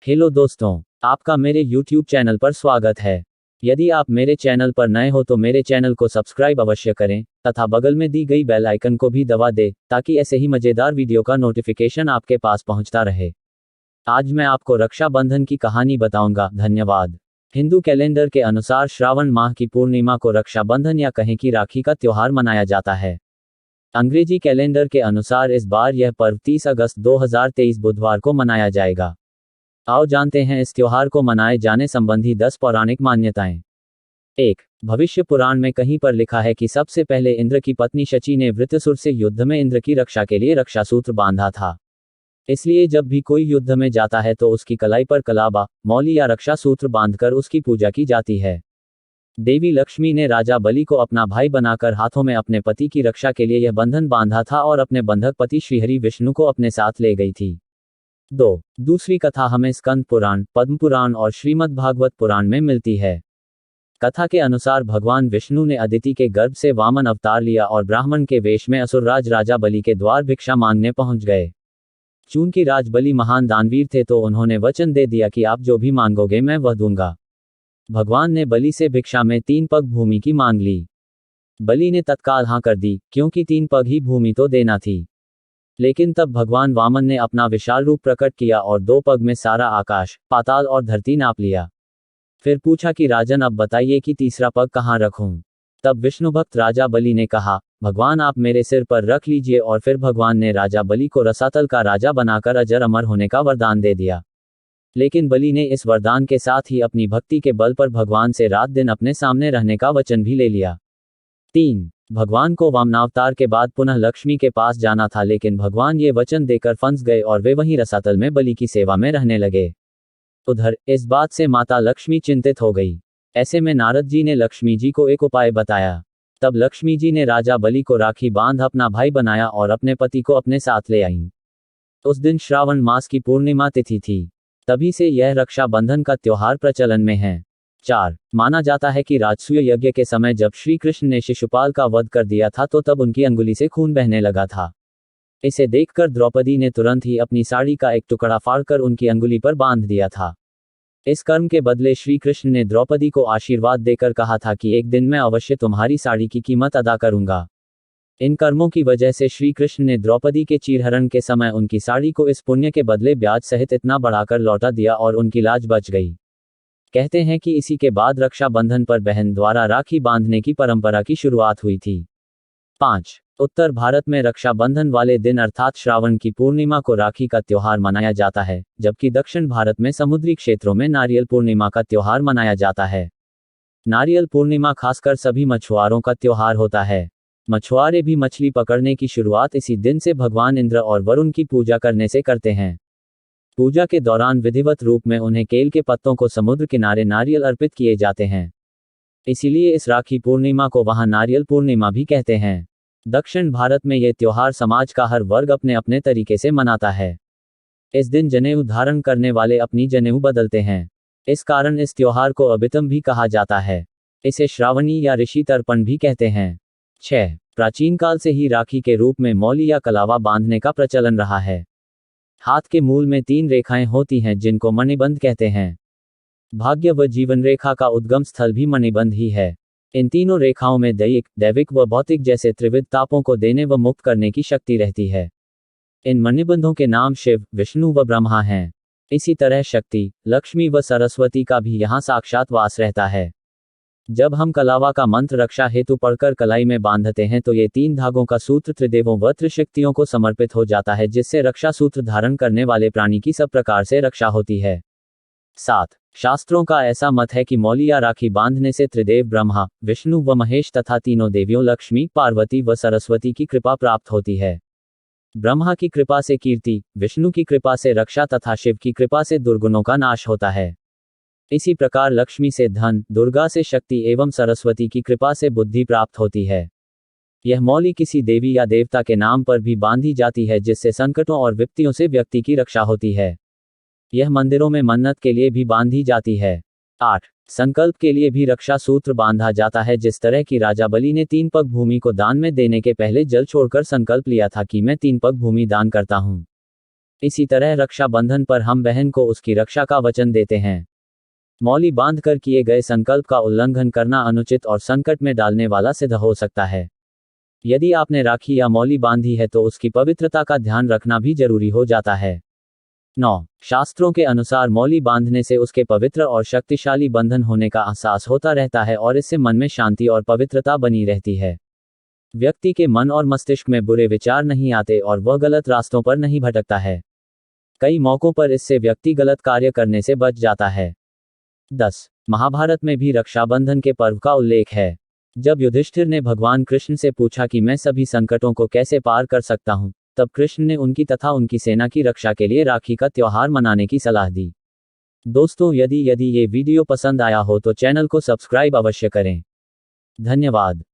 Hello दोस्तों, आपका मेरे YouTube चैनल पर स्वागत है। यदि आप मेरे चैनल पर नए हो तो मेरे चैनल को सब्सक्राइब अवश्य करें तथा बगल में दी गई बेल आइकन को भी दबा दें ताकि ऐसे ही मजेदार वीडियो का नोटिफिकेशन आपके पास पहुंचता रहे। आज मैं आपको रक्षाबंधन की कहानी बताऊंगा। धन्यवाद। हिंदू कैलेंडर के अनुसार श्रावण माह की पूर्णिमा को रक्षाबंधन या कहें कि राखी का त्योहार मनाया जाता है। अंग्रेजी कैलेंडर के अनुसार इस बार यह पर्व 30 अगस्त 2023 बुधवार को मनाया जाएगा। आओ जानते हैं इस त्योहार को मनाए जाने संबंधी 10 पौराणिक मान्यताएं। 1. भविष्य पुराण में कहीं पर लिखा है कि सबसे पहले इंद्र की पत्नी शची ने वृत्रसुर से युद्ध में इंद्र की रक्षा के लिए रक्षा सूत्र बांधा था। इसलिए जब भी कोई युद्ध में जाता है तो उसकी कलाई पर कलाबा, मौली या रक्षा सूत्र बांधकर उसकी पूजा की जाती है। देवी लक्ष्मी ने राजा बलि को अपना भाई बनाकर हाथों में अपने पति की रक्षा के लिए यह बंधन बांधा था और अपने बंधक पति श्रीहरि विष्णु को अपने साथ ले गई थी। 2. दूसरी कथा हमें स्कंद पुराण, पद्म पुराण और श्रीमद् भागवत पुराण में मिलती है। कथा के अनुसार भगवान विष्णु ने अदिति के गर्भ से वामन अवतार लिया और ब्राह्मण के वेश में असुरराज राजा बलि के द्वार भिक्षा मांगने पहुंच गए। चूंकि राज बलि महान दानवीर थे तो उन्होंने वचन दे दिया कि आप जो भी मांगोगे मैं वह दूंगा। भगवान ने बलि से भिक्षा में 3 पग भूमि की मांग ली। बलि ने तत्काल हां कर दी क्योंकि 3 पग ही भूमि तो देना थी। लेकिन तब भगवान वामन ने अपना विशाल रूप प्रकट किया और 2 पग में सारा आकाश, पाताल और धरती नाप लिया। फिर पूछा कि राजन अब बताइए कि तीसरा पग कहाँ रखूं। तब विष्णु भक्त राजा बलि ने कहा, भगवान आप मेरे सिर पर रख लीजिए। और फिर भगवान ने राजा बलि को रसातल का राजा बनाकर अजर अमर होने का वरदान दे दिया। लेकिन बलि ने इस वरदान के साथ ही अपनी भक्ति के बल पर भगवान से रात दिन अपने सामने रहने का वचन भी ले लिया। 3. भगवान को वामनावतार के बाद पुनः लक्ष्मी के पास जाना था, लेकिन भगवान ये वचन देकर फंस गए और वे वहीं रसातल में बलि की सेवा में रहने लगे। उधर इस बात से माता लक्ष्मी चिंतित हो गई। ऐसे में नारद जी ने लक्ष्मी जी को एक उपाय बताया। तब लक्ष्मी जी ने राजा बलि को राखी बांध अपना भाई बनाया और अपने पति को अपने साथ ले आईं। उस दिन श्रावण मास की पूर्णिमा तिथि थी। तभी से यह रक्षाबंधन का त्योहार प्रचलन में है। 4. माना जाता है कि राजसूय यज्ञ के समय जब श्री कृष्ण ने शिशुपाल का वध कर दिया था तो तब उनकी अंगुली से खून बहने लगा था। इसे देखकर द्रौपदी ने तुरंत ही अपनी साड़ी का एक टुकड़ा फाड़कर उनकी अंगुली पर बांध दिया था। इस कर्म के बदले श्री कृष्ण ने द्रौपदी को आशीर्वाद देकर कहा था कि एक दिन मैं अवश्य तुम्हारी साड़ी की कीमत अदा करूंगा। इन कर्मों की वजह से श्री कृष्ण ने द्रौपदी के चीरहरण के समय उनकी साड़ी को इस पुण्य के बदले ब्याज सहित इतना बढ़ाकर लौटा दिया और उनकी लाज बच गई। कहते हैं कि इसी के बाद रक्षाबंधन पर बहन द्वारा राखी बांधने की परंपरा की शुरुआत हुई थी। 5. उत्तर भारत में रक्षाबंधन वाले दिन अर्थात श्रावण की पूर्णिमा को राखी का त्योहार मनाया जाता है, जबकि दक्षिण भारत में समुद्री क्षेत्रों में नारियल पूर्णिमा का त्योहार मनाया जाता है। नारियल पूर्णिमा खासकर सभी मछुआरों का त्योहार होता है। मछुआरे भी मछली पकड़ने की शुरुआत इसी दिन से भगवान इंद्र और वरुण की पूजा करने से करते हैं। पूजा के दौरान विधिवत रूप में उन्हें केल के पत्तों को समुद्र किनारे नारियल अर्पित किए जाते हैं। इसीलिए इस राखी पूर्णिमा को वहां नारियल पूर्णिमा भी कहते हैं। दक्षिण भारत में यह त्योहार समाज का हर वर्ग अपने अपने तरीके से मनाता है। इस दिन जनेऊ धारण करने वाले अपनी जनेऊ बदलते हैं। इस कारण इस त्योहार को अबितम भी कहा जाता है। इसे श्रावणी या ऋषि तर्पण भी कहते हैं। 6. प्राचीन काल से ही राखी के रूप में मौली या कलावा बांधने का प्रचलन रहा है। हाथ के मूल में 3 रेखाएं होती हैं जिनको मणिबंध कहते हैं। भाग्य व जीवन रेखा का उद्गम स्थल भी मणिबंध ही है। इन तीनों रेखाओं में दैहिक, दैविक व भौतिक जैसे त्रिविध तापों को देने व मुक्त करने की शक्ति रहती है। इन मणिबंधों के नाम शिव, विष्णु व ब्रह्मा हैं। इसी तरह शक्ति, लक्ष्मी व सरस्वती का भी यहाँ साक्षात वास रहता है। जब हम कलावा का मंत्र रक्षा हेतु पढ़कर कलाई में बांधते हैं तो ये 3 धागों का सूत्र त्रिदेवों व त्रिशक्तियों को समर्पित हो जाता है, जिससे रक्षा सूत्र धारण करने वाले प्राणी की सब प्रकार से रक्षा होती है। 7. शास्त्रों का ऐसा मत है कि मौली या राखी बांधने से त्रिदेव ब्रह्मा, विष्णु व महेश तथा तीनों देवियों लक्ष्मी, पार्वती व सरस्वती की कृपा प्राप्त होती है। ब्रह्मा की कृपा से कीर्ति, विष्णु की कृपा से रक्षा तथा शिव की कृपा से दुर्गुणों का नाश होता है। इसी प्रकार लक्ष्मी से धन, दुर्गा से शक्ति एवं सरस्वती की कृपा से बुद्धि प्राप्त होती है। यह मौली किसी देवी या देवता के नाम पर भी बांधी जाती है, जिससे संकटों और विपत्तियों से व्यक्ति की रक्षा होती है। यह मंदिरों में मन्नत के लिए भी बांधी जाती है। 8. संकल्प के लिए भी रक्षा सूत्र बांधा जाता है। जिस तरह की राजा बलि ने 3 पग भूमि को दान में देने के पहले जल छोड़कर संकल्प लिया था कि मैं 3 पग भूमि दान करता हूँ। इसी तरह रक्षाबंधन पर हम बहन को उसकी रक्षा का वचन देते हैं। मौली बांधकर किए गए संकल्प का उल्लंघन करना अनुचित और संकट में डालने वाला सिद्ध हो सकता है। यदि आपने राखी या मौली बांधी है तो उसकी पवित्रता का ध्यान रखना भी जरूरी हो जाता है। 9. शास्त्रों के अनुसार मौली बांधने से उसके पवित्र और शक्तिशाली बंधन होने का एहसास होता रहता है और इससे मन में शांति और पवित्रता बनी रहती है। व्यक्ति के मन और मस्तिष्क में बुरे विचार नहीं आते और वह गलत रास्तों पर नहीं भटकता है। कई मौकों पर इससे व्यक्ति गलत कार्य करने से बच जाता है। 10. महाभारत में भी रक्षाबंधन के पर्व का उल्लेख है। जब युधिष्ठिर ने भगवान कृष्ण से पूछा कि मैं सभी संकटों को कैसे पार कर सकता हूं, तब कृष्ण ने उनकी तथा उनकी सेना की रक्षा के लिए राखी का त्योहार मनाने की सलाह दी। दोस्तों, यदि ये वीडियो पसंद आया हो तो चैनल को सब्सक्राइब अवश्य करें। धन्यवाद।